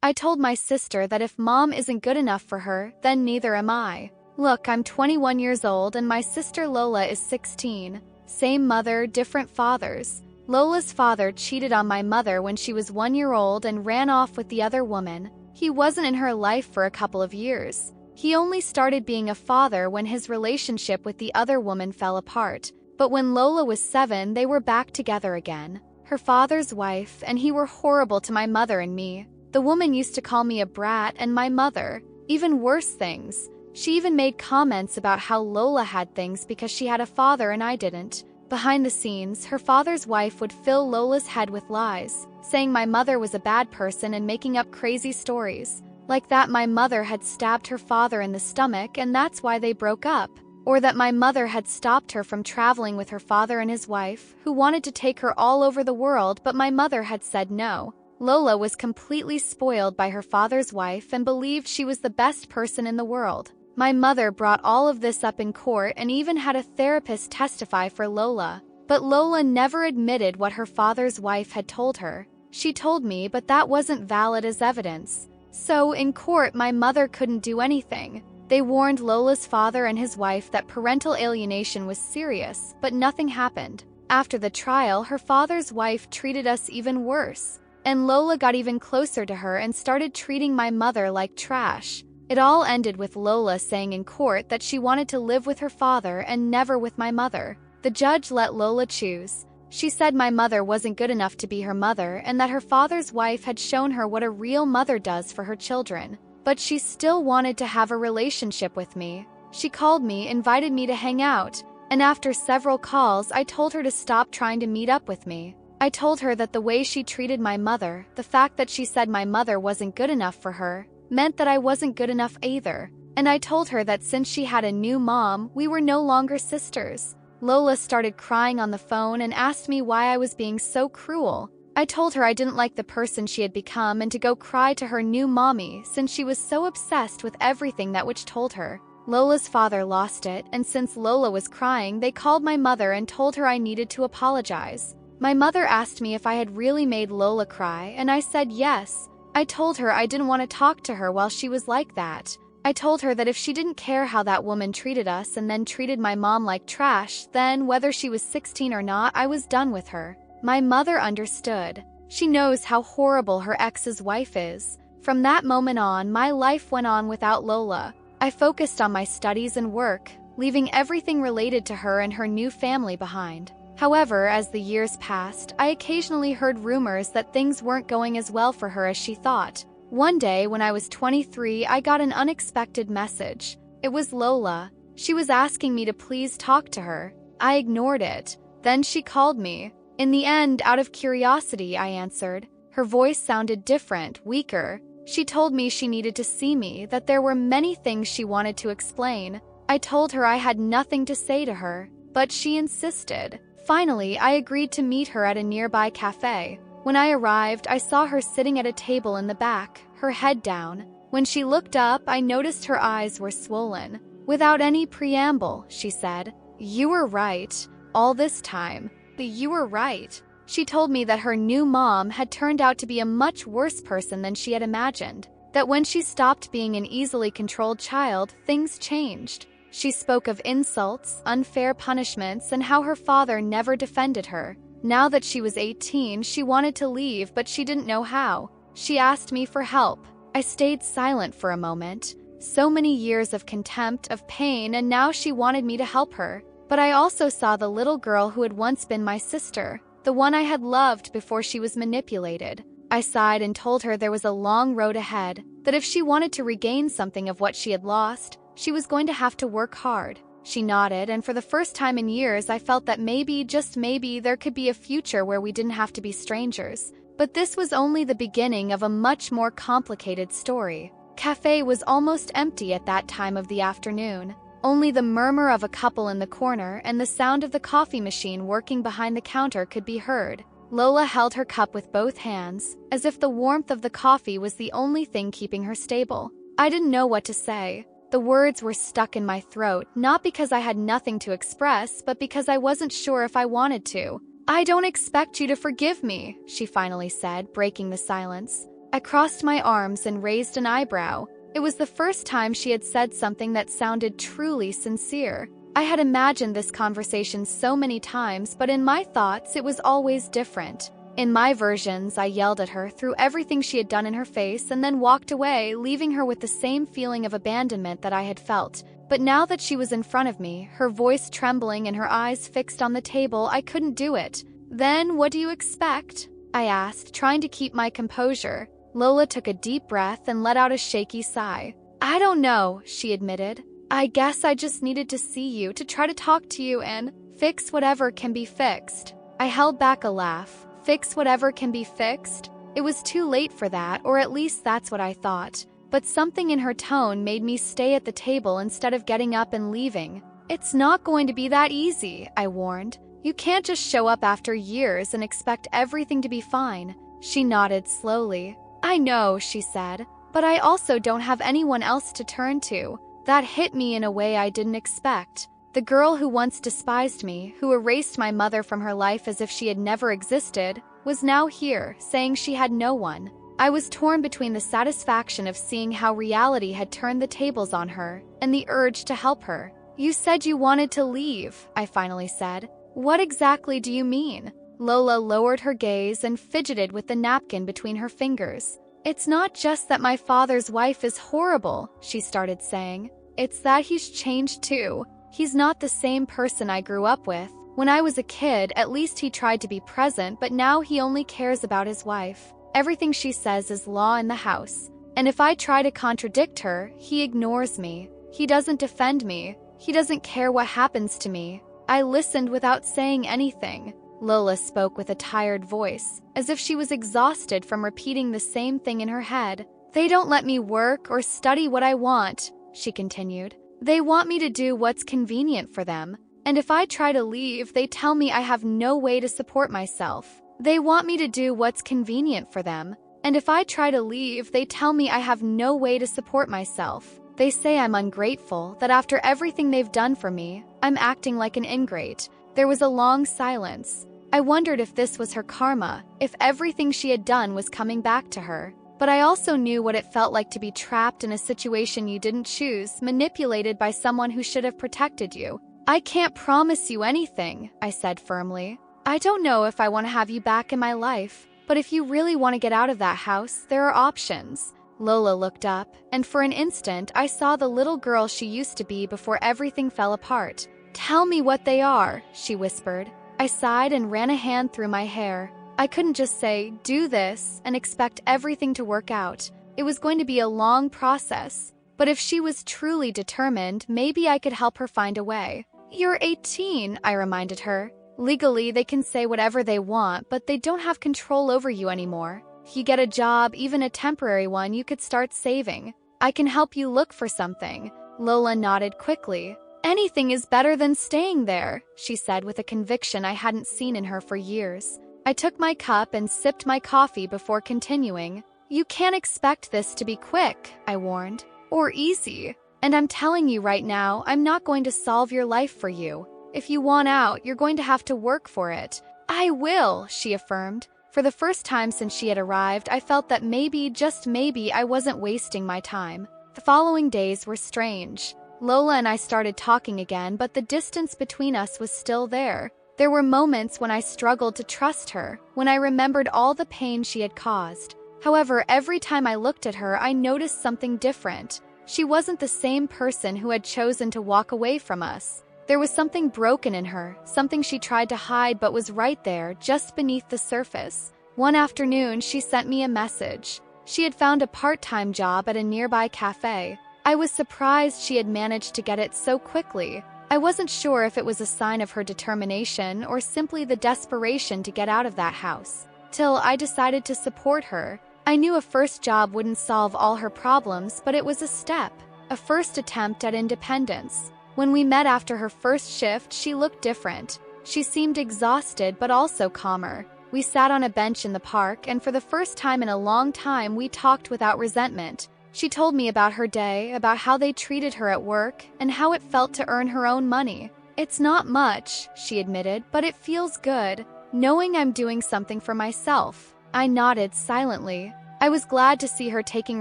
I told my sister that if mom isn't good enough for her, then neither am I. Look, I'm 21 years old and my sister Lola is 16. Same mother, different fathers. Lola's father cheated on my mother when she was 1 year old and ran off with the other woman. He wasn't in her life for a couple of years. He only started being a father when his relationship with the other woman fell apart. But when Lola was 7, they were back together again. Her father's wife and he were horrible to my mother and me. The woman used to call me a brat and my mother. Even worse things. She even made comments about how Lola had things because she had a father and I didn't. Behind the scenes, her father's wife would fill Lola's head with lies, saying my mother was a bad person and making up crazy stories. Like that my mother had stabbed her father in the stomach and that's why they broke up. Or that my mother had stopped her from traveling with her father and his wife, who wanted to take her all over the world but my mother had said no. Lola was completely spoiled by her father's wife and believed she was the best person in the world. My mother brought all of this up in court and even had a therapist testify for Lola. But Lola never admitted what her father's wife had told her. She told me, but that wasn't valid as evidence. So, in court, my mother couldn't do anything. They warned Lola's father and his wife that parental alienation was serious, but nothing happened. After the trial, her father's wife treated us even worse. And Lola got even closer to her and started treating my mother like trash. It all ended with Lola saying in court that she wanted to live with her father and never with my mother. The judge let Lola choose. She said my mother wasn't good enough to be her mother and that her father's wife had shown her what a real mother does for her children. But she still wanted to have a relationship with me. She called me, invited me to hang out, and after several calls, I told her to stop trying to meet up with me. I told her that the way she treated my mother, the fact that she said my mother wasn't good enough for her, meant that I wasn't good enough either. And I told her that since she had a new mom, we were no longer sisters. Lola started crying on the phone and asked me why I was being so cruel. I told her I didn't like the person she had become and to go cry to her new mommy since she was so obsessed with everything that witch told her. Lola's father lost it, and since Lola was crying, they called my mother and told her I needed to apologize. My mother asked me if I had really made Lola cry, and I said yes. I told her I didn't want to talk to her while she was like that. I told her that if she didn't care how that woman treated us and then treated my mom like trash, then whether she was 16 or not, I was done with her. My mother understood. She knows how horrible her ex's wife is. From that moment on, my life went on without Lola. I focused on my studies and work, leaving everything related to her and her new family behind. However, as the years passed, I occasionally heard rumors that things weren't going as well for her as she thought. One day, when I was 23, I got an unexpected message. It was Lola. She was asking me to please talk to her. I ignored it. Then she called me. In the end, out of curiosity, I answered. Her voice sounded different, weaker. She told me she needed to see me, that there were many things she wanted to explain. I told her I had nothing to say to her, but she insisted. Finally, I agreed to meet her at a nearby cafe. When I arrived, I saw her sitting at a table in the back, her head down. When she looked up, I noticed her eyes were swollen. Without any preamble, she said, "You were right. All this time. You were right." She told me that her new mom had turned out to be a much worse person than she had imagined. That when she stopped being an easily controlled child, things changed. She spoke of insults, unfair punishments, and how her father never defended her. Now that she was 18, she wanted to leave, but she didn't know how. She asked me for help. I stayed silent for a moment. So many years of contempt, of pain, and now she wanted me to help her. But I also saw the little girl who had once been my sister, the one I had loved before she was manipulated. I sighed and told her there was a long road ahead, that if she wanted to regain something of what she had lost, she was going to have to work hard. She nodded, and for the first time in years, I felt that maybe, just maybe, there could be a future where we didn't have to be strangers. But this was only the beginning of a much more complicated story. Cafe was almost empty at that time of the afternoon. Only the murmur of a couple in the corner and the sound of the coffee machine working behind the counter could be heard. Lola held her cup with both hands, as if the warmth of the coffee was the only thing keeping her stable. I didn't know what to say. The words were stuck in my throat, not because I had nothing to express, but because I wasn't sure if I wanted to. "I don't expect you to forgive me," she finally said, breaking the silence. I crossed my arms and raised an eyebrow. It was the first time she had said something that sounded truly sincere. I had imagined this conversation so many times, but in my thoughts it was always different. In my versions, I yelled at her, threw everything she had done in her face, and then walked away, leaving her with the same feeling of abandonment that I had felt. But now that she was in front of me, her voice trembling and her eyes fixed on the table, I couldn't do it. "Then what do you expect?" I asked, trying to keep my composure. Lola took a deep breath and let out a shaky sigh. "I don't know," she admitted. "I guess I just needed to see you, to try to talk to you and fix whatever can be fixed." I held back a laugh. Fix whatever can be fixed? It was too late for that, or at least that's what I thought. But something in her tone made me stay at the table instead of getting up and leaving. "It's not going to be that easy," I warned. "You can't just show up after years and expect everything to be fine." She nodded slowly. "I know," she said, "but I also don't have anyone else to turn to." That hit me in a way I didn't expect. The girl who once despised me, who erased my mother from her life as if she had never existed, was now here, saying she had no one. I was torn between the satisfaction of seeing how reality had turned the tables on her and the urge to help her. "You said you wanted to leave," I finally said. "What exactly do you mean?" Lola lowered her gaze and fidgeted with the napkin between her fingers. "It's not just that my father's wife is horrible," she started saying. "It's that he's changed too. He's not the same person I grew up with. When I was a kid, at least he tried to be present, but now he only cares about his wife. Everything she says is law in the house. And if I try to contradict her, he ignores me. He doesn't defend me. He doesn't care what happens to me." I listened without saying anything. Lola spoke with a tired voice, as if she was exhausted from repeating the same thing in her head. "They don't let me work or study what I want," she continued. "They want me to do what's convenient for them. And if I try to leave, they tell me I have no way to support myself. They want me to do what's convenient for them. And if I try to leave, they tell me I have no way to support myself. They say I'm ungrateful, that after everything they've done for me, I'm acting like an ingrate." There was a long silence. I wondered if this was her karma, if everything she had done was coming back to her. But I also knew what it felt like to be trapped in a situation you didn't choose, manipulated by someone who should have protected you. "I can't promise you anything," I said firmly. "I don't know if I want to have you back in my life, but if you really want to get out of that house, there are options." Lola looked up, and for an instant I saw the little girl she used to be before everything fell apart. "Tell me what they are," she whispered. I sighed and ran a hand through my hair. I couldn't just say, "Do this," and expect everything to work out. It was going to be a long process. But if she was truly determined, maybe I could help her find a way. "You're 18, I reminded her. "Legally, they can say whatever they want, but they don't have control over you anymore. If you get a job, even a temporary one, you could start saving. I can help you look for something." Lola nodded quickly. "Anything is better than staying there," she said with a conviction I hadn't seen in her for years. I took my cup and sipped my coffee before continuing. "You can't expect this to be quick," I warned, "or easy. And I'm telling you right now, I'm not going to solve your life for you. If you want out, you're going to have to work for it." "I will," she affirmed. For the first time since she had arrived, I felt that maybe, just maybe, I wasn't wasting my time. The following days were strange. Lola and I started talking again, but the distance between us was still there. There were moments when I struggled to trust her, when I remembered all the pain she had caused. However, every time I looked at her, I noticed something different. She wasn't the same person who had chosen to walk away from us. There was something broken in her, something she tried to hide but was right there, just beneath the surface. One afternoon, she sent me a message. She had found a part-time job at a nearby cafe. I was surprised she had managed to get it so quickly. I wasn't sure if it was a sign of her determination or simply the desperation to get out of that house. Till I decided to support her. I knew a first job wouldn't solve all her problems, but it was a step, a first attempt at independence. When we met after her first shift, she looked different. She seemed exhausted but also calmer. We sat on a bench in the park, and for the first time in a long time, we talked without resentment. She told me about her day, about how they treated her at work, and how it felt to earn her own money. "It's not much," she admitted, "but it feels good, knowing I'm doing something for myself." I nodded silently. I was glad to see her taking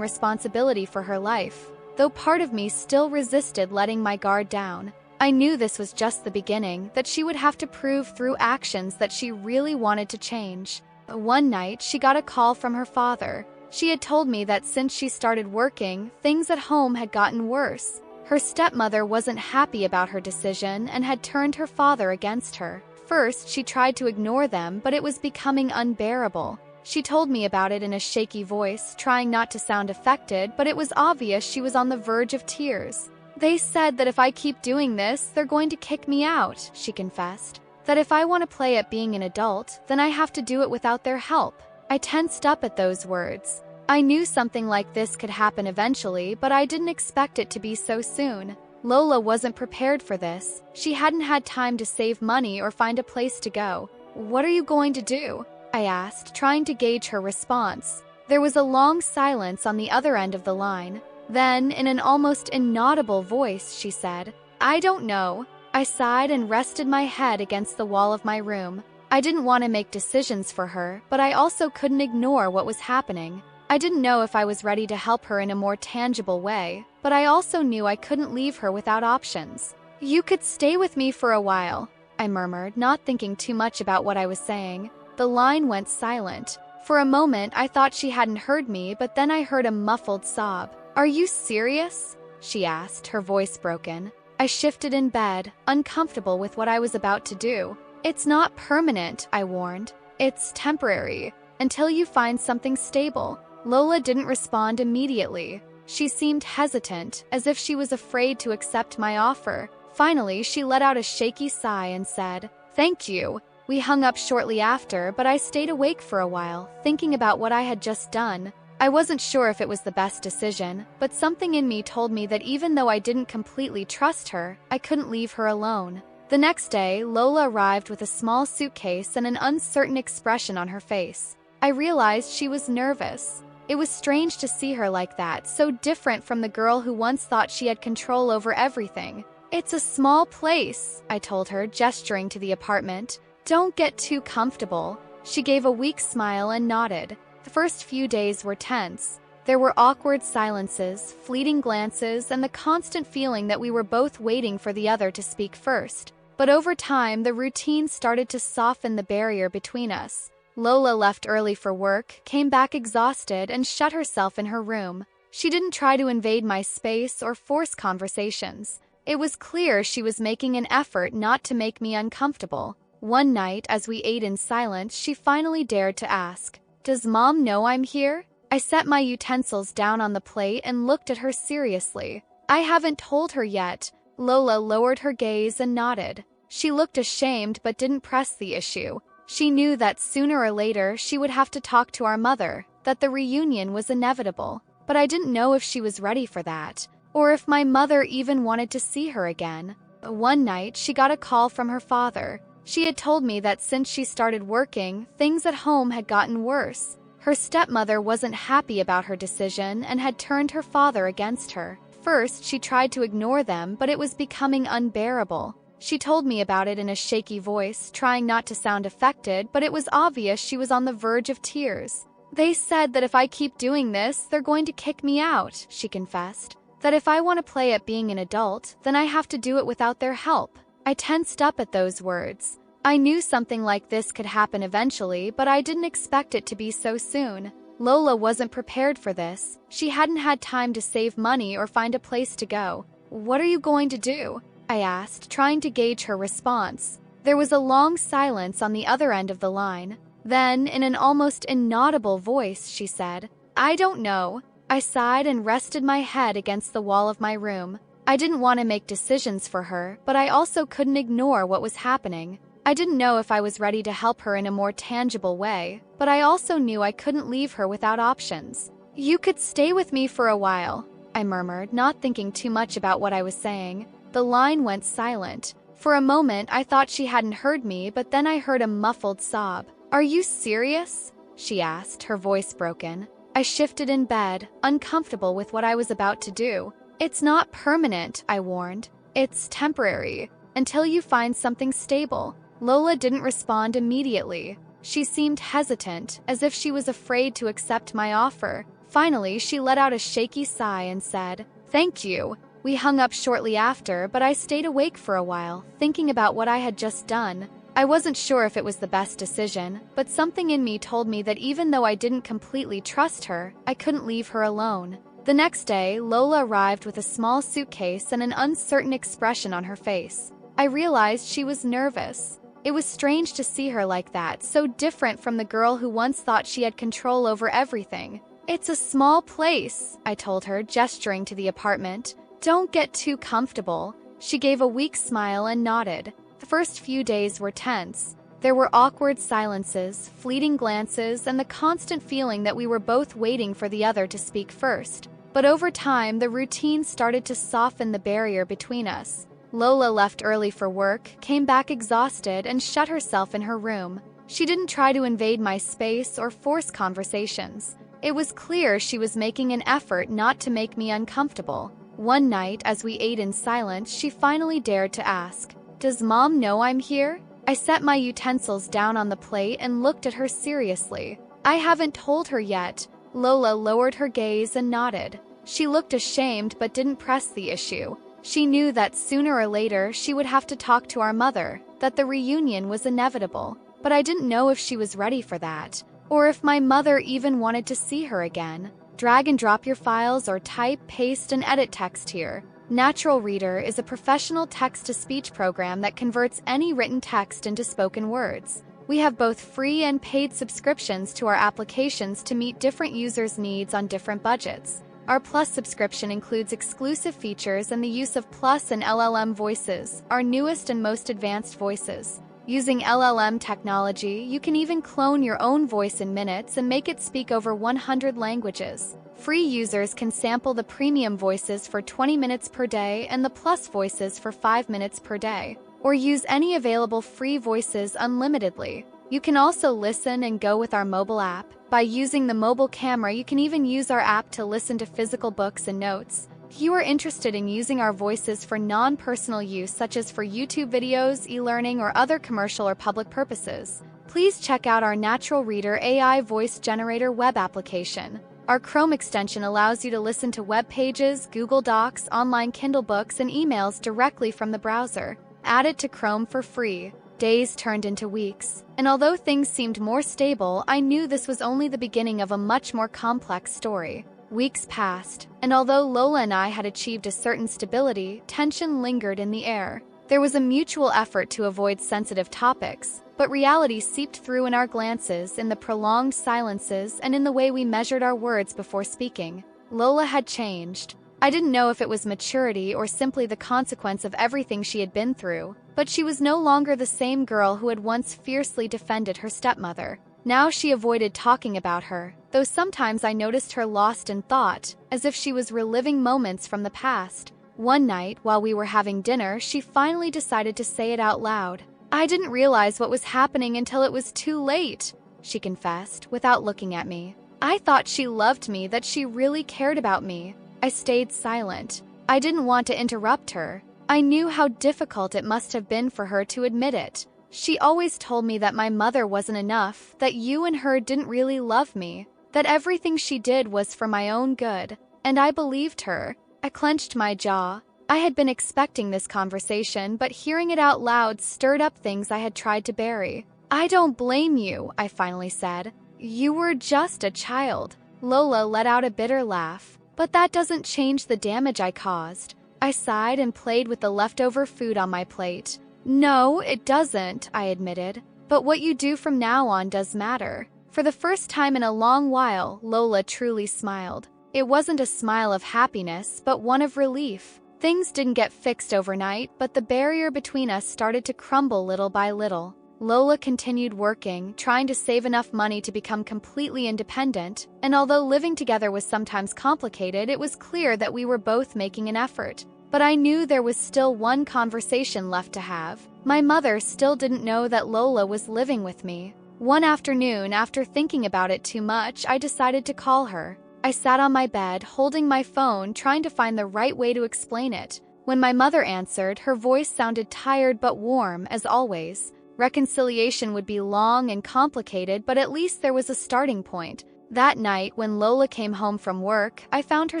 responsibility for her life, though part of me still resisted letting my guard down. I knew this was just the beginning, that she would have to prove through actions that she really wanted to change. One night, she got a call from her father. She had told me that since she started working, things at home had gotten worse. Her stepmother wasn't happy about her decision and had turned her father against her. First, she tried to ignore them, but it was becoming unbearable. She told me about it in a shaky voice, trying not to sound affected, but it was obvious she was on the verge of tears. They said that if I keep doing this, they're going to kick me out, she confessed. That if I want to play at being an adult, then I have to do it without their help. I tensed up at those words. I knew something like this could happen eventually, but I didn't expect it to be so soon. Lola wasn't prepared for this. She hadn't had time to save money or find a place to go. "What are you going to do?" I asked, trying to gauge her response. There was a long silence on the other end of the line. Then, in an almost inaudible voice, she said, "I don't know." I sighed and rested my head against the wall of my room. I didn't want to make decisions for her, but I also couldn't ignore what was happening. I didn't know if I was ready to help her in a more tangible way, but I also knew I couldn't leave her without options. "You could stay with me for a while," I murmured, not thinking too much about what I was saying. The line went silent. For a moment, I thought she hadn't heard me, but then I heard a muffled sob. "Are you serious?" she asked, her voice broken. I shifted in bed, uncomfortable with what I was about to do. "It's not permanent," I warned. "It's temporary, until you find something stable." Lola didn't respond immediately. She seemed hesitant, as if she was afraid to accept my offer. Finally, she let out a shaky sigh and said, "Thank you." We hung up shortly after, but I stayed awake for a while, thinking about what I had just done. I wasn't sure if it was the best decision, but something in me told me that even though I didn't completely trust her, I couldn't leave her alone. The next day, Lola arrived with a small suitcase and an uncertain expression on her face. I realized she was nervous. It was strange to see her like that, so different from the girl who once thought she had control over everything. "It's a small place," I told her, gesturing to the apartment. "Don't get too comfortable." She gave a weak smile and nodded. The first few days were tense. There were awkward silences, fleeting glances, and the constant feeling that we were both waiting for the other to speak first. But over time, the routine started to soften the barrier between us. Lola left early for work, came back exhausted, and shut herself in her room. She didn't try to invade my space or force conversations. It was clear she was making an effort not to make me uncomfortable. One night, as we ate in silence, she finally dared to ask, "Does Mom know I'm here?" I set my utensils down on the plate and looked at her seriously. "I haven't told her yet." Lola lowered her gaze and nodded. She looked ashamed but didn't press the issue. She knew that sooner or later she would have to talk to our mother, that the reunion was inevitable. But I didn't know if she was ready for that, or if my mother even wanted to see her again. One night, she got a call from her father. She had told me that since she started working, things at home had gotten worse. Her stepmother wasn't happy about her decision and had turned her father against her. First, she tried to ignore them, but it was becoming unbearable. She told me about it in a shaky voice, trying not to sound affected, but it was obvious she was on the verge of tears. "They said that if I keep doing this, they're going to kick me out," she confessed. "That if I want to play at being an adult, then I have to do it without their help." I tensed up at those words. I knew something like this could happen eventually, but I didn't expect it to be so soon. Lola wasn't prepared for this. She hadn't had time to save money or find a place to go. "What are you going to do?" I asked, trying to gauge her response. There was a long silence on the other end of the line. Then, in an almost inaudible voice, she said, "I don't know." I sighed and rested my head against the wall of my room. I didn't want to make decisions for her, but I also couldn't ignore what was happening. I didn't know if I was ready to help her in a more tangible way, but I also knew I couldn't leave her without options. "You could stay with me for a while," I murmured, not thinking too much about what I was saying. The line went silent. For a moment, I thought she hadn't heard me, but then I heard a muffled sob. "Are you serious?" she asked, her voice broken. I shifted in bed, uncomfortable with what I was about to do. "It's not permanent," I warned. "It's temporary, until you find something stable." Lola didn't respond immediately. She seemed hesitant, as if she was afraid to accept my offer. Finally, she let out a shaky sigh and said, "Thank you." We hung up shortly after, but I stayed awake for a while, thinking about what I had just done. I wasn't sure if it was the best decision, but something in me told me that even though I didn't completely trust her, I couldn't leave her alone. The next day, Lola arrived with a small suitcase and an uncertain expression on her face. I realized she was nervous. It was strange to see her like that, so different from the girl who once thought she had control over everything. "It's a small place," I told her, gesturing to the apartment. "Don't get too comfortable." She gave a weak smile and nodded. The first few days were tense. There were awkward silences, fleeting glances, and the constant feeling that we were both waiting for the other to speak first. But over time, the routine started to soften the barrier between us. Lola left early for work, came back exhausted, and shut herself in her room. She didn't try to invade my space or force conversations. It was clear she was making an effort not to make me uncomfortable. One night, as we ate in silence, she finally dared to ask, "Does Mom know I'm here?" I set my utensils down on the plate and looked at her seriously. "I haven't told her yet." Lola lowered her gaze and nodded. She looked ashamed but didn't press the issue. She knew that sooner or later she would have to talk to our mother, that the reunion was inevitable. But I didn't know if she was ready for that, or if my mother even wanted to see her again. Drag and drop your files or type, paste, and edit text here. Natural Reader is a professional text-to-speech program that converts any written text into spoken words. We have both free and paid subscriptions to our applications to meet different users' needs on different budgets. Our Plus subscription includes exclusive features and the use of Plus and LLM Voices, our newest and most advanced voices. Using LLM technology, you can even clone your own voice in minutes and make it speak over 100 languages. Free users can sample the premium voices for 20 minutes per day and the Plus voices for 5 minutes per day, or use any available free voices unlimitedly. You can also listen and go with our mobile app. By using the mobile camera, you can even use our app to listen to physical books and notes. If you are interested in using our voices for non-personal use, such as for YouTube videos, e-learning, or other commercial or public purposes, please check out our Natural Reader AI Voice Generator web application. Our Chrome extension allows you to listen to web pages, Google Docs, online Kindle books, and emails directly from the browser. Add it to Chrome for free. Days turned into weeks, and although things seemed more stable, I knew this was only the beginning of a much more complex story. Weeks passed, and although Lola and I had achieved a certain stability, tension lingered in the air. There was a mutual effort to avoid sensitive topics, but reality seeped through in our glances, in the prolonged silences, and in the way we measured our words before speaking. Lola had changed. I didn't know if it was maturity or simply the consequence of everything she had been through, but she was no longer the same girl who had once fiercely defended her stepmother. Now she avoided talking about her, though sometimes I noticed her lost in thought, as if she was reliving moments from the past. One night, while we were having dinner, she finally decided to say it out loud. "I didn't realize what was happening until it was too late," she confessed, without looking at me. "I thought she loved me, that she really cared about me." I stayed silent. I didn't want to interrupt her. I knew how difficult it must have been for her to admit it. She always told me that my mother wasn't enough, that you and her didn't really love me, that everything she did was for my own good, and I believed her. I clenched my jaw. I had been expecting this conversation, but hearing it out loud stirred up things I had tried to bury. "I don't blame you," I finally said. "You were just a child." Lola let out a bitter laugh. "But that doesn't change the damage I caused." I sighed and played with the leftover food on my plate. "No, it doesn't," I admitted. "But what you do from now on does matter." For the first time in a long while, Lola truly smiled. It wasn't a smile of happiness, but one of relief. Things didn't get fixed overnight, but the barrier between us started to crumble little by little. Lola continued working, trying to save enough money to become completely independent, and although living together was sometimes complicated, it was clear that we were both making an effort. But I knew there was still one conversation left to have. My mother still didn't know that Lola was living with me. One afternoon, after thinking about it too much, I decided to call her. I sat on my bed, holding my phone, trying to find the right way to explain it. When my mother answered, her voice sounded tired but warm, as always. Reconciliation would be long and complicated, but at least there was a starting point. That night, when Lola came home from work, I found her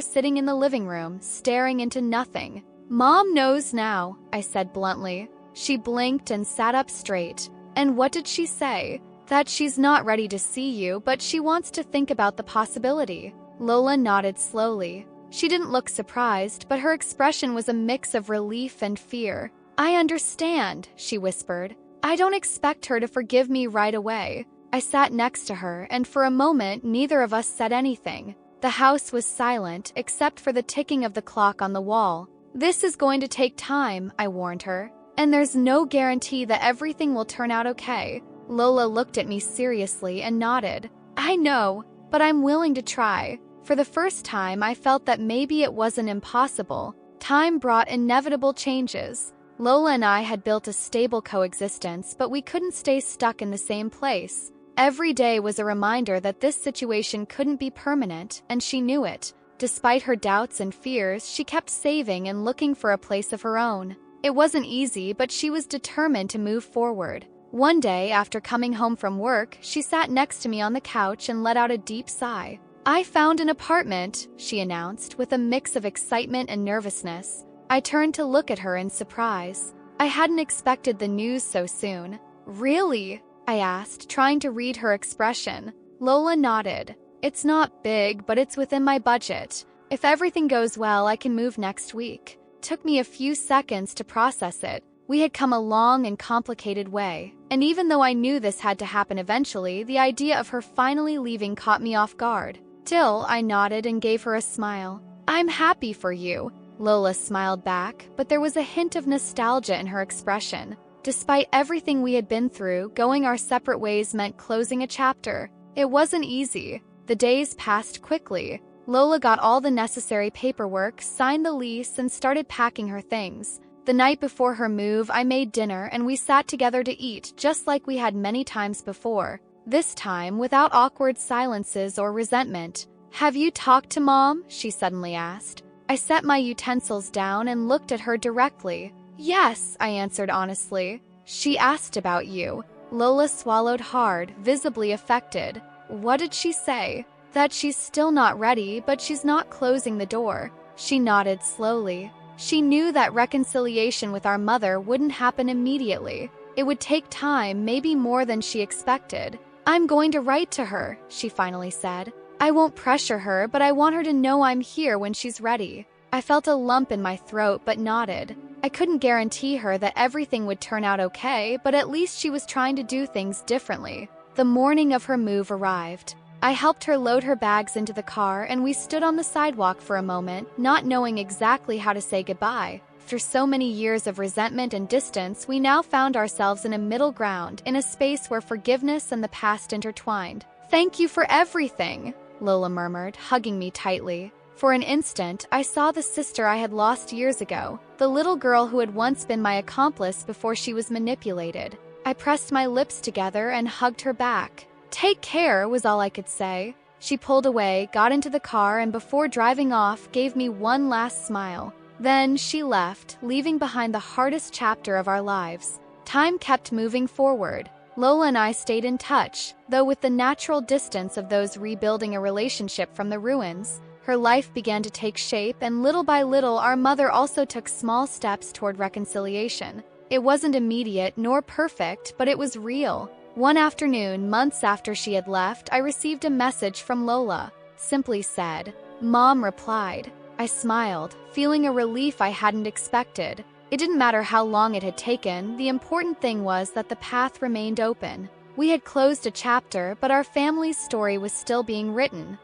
sitting in the living room, staring into nothing. "Mom knows now," I said bluntly. She blinked and sat up straight. "And what did she say?" "That she's not ready to see you, but she wants to think about the possibility." Lola nodded slowly. She didn't look surprised, but her expression was a mix of relief and fear. "I understand," she whispered. "I don't expect her to forgive me right away." I sat next to her, and for a moment, neither of us said anything. The house was silent, except for the ticking of the clock on the wall. "This is going to take time," I warned her. "And there's no guarantee that everything will turn out okay." Lola looked at me seriously and nodded. "I know, but I'm willing to try." For the first time, I felt that maybe it wasn't impossible. Time brought inevitable changes. Lola and I had built a stable coexistence, but we couldn't stay stuck in the same place. Every day was a reminder that this situation couldn't be permanent, and she knew it. Despite her doubts and fears, she kept saving and looking for a place of her own. It wasn't easy, but she was determined to move forward. One day, after coming home from work, she sat next to me on the couch and let out a deep sigh. "I found an apartment," she announced, with a mix of excitement and nervousness. I turned to look at her in surprise. I hadn't expected the news so soon. "Really?" I asked, trying to read her expression. Lola nodded. "It's not big, but it's within my budget. If everything goes well, I can move next week." Took me a few seconds to process it. We had come a long and complicated way, and even though I knew this had to happen eventually, the idea of her finally leaving caught me off guard. Still, I nodded and gave her a smile. "I'm happy for you." Lola smiled back, but there was a hint of nostalgia in her expression. Despite everything we had been through, going our separate ways meant closing a chapter. It wasn't easy. The days passed quickly. Lola got all the necessary paperwork, signed the lease, and started packing her things. The night before her move, I made dinner and we sat together to eat, just like we had many times before. This time, without awkward silences or resentment. "Have you talked to Mom?" she suddenly asked. I set my utensils down and looked at her directly. "Yes," I answered honestly. "She asked about you." Lola swallowed hard, visibly affected. "What did she say?" "That she's still not ready, but she's not closing the door." She nodded slowly. She knew that reconciliation with our mother wouldn't happen immediately. It would take time, maybe more than she expected. "I'm going to write to her," she finally said. "I won't pressure her, but I want her to know I'm here when she's ready." I felt a lump in my throat but nodded. I couldn't guarantee her that everything would turn out okay, but at least she was trying to do things differently. The morning of her move arrived. I helped her load her bags into the car, and we stood on the sidewalk for a moment, not knowing exactly how to say goodbye. After so many years of resentment and distance, we now found ourselves in a middle ground, in a space where forgiveness and the past intertwined. "Thank you for everything," Lola murmured, hugging me tightly. For an instant, I saw the sister I had lost years ago, the little girl who had once been my accomplice before she was manipulated. I pressed my lips together and hugged her back. "Take care," was all I could say. She pulled away, got into the car, and before driving off, gave me one last smile. Then she left, leaving behind the hardest chapter of our lives. Time kept moving forward. Lola and I stayed in touch, though with the natural distance of those rebuilding a relationship from the ruins. Her life began to take shape, and little by little, our mother also took small steps toward reconciliation. It wasn't immediate nor perfect, but it was real. One afternoon, months after she had left, I received a message from Lola. Simply said, "Mom replied." I smiled, feeling a relief I hadn't expected. It didn't matter how long it had taken, the important thing was that the path remained open. We had closed a chapter, but our family's story was still being written.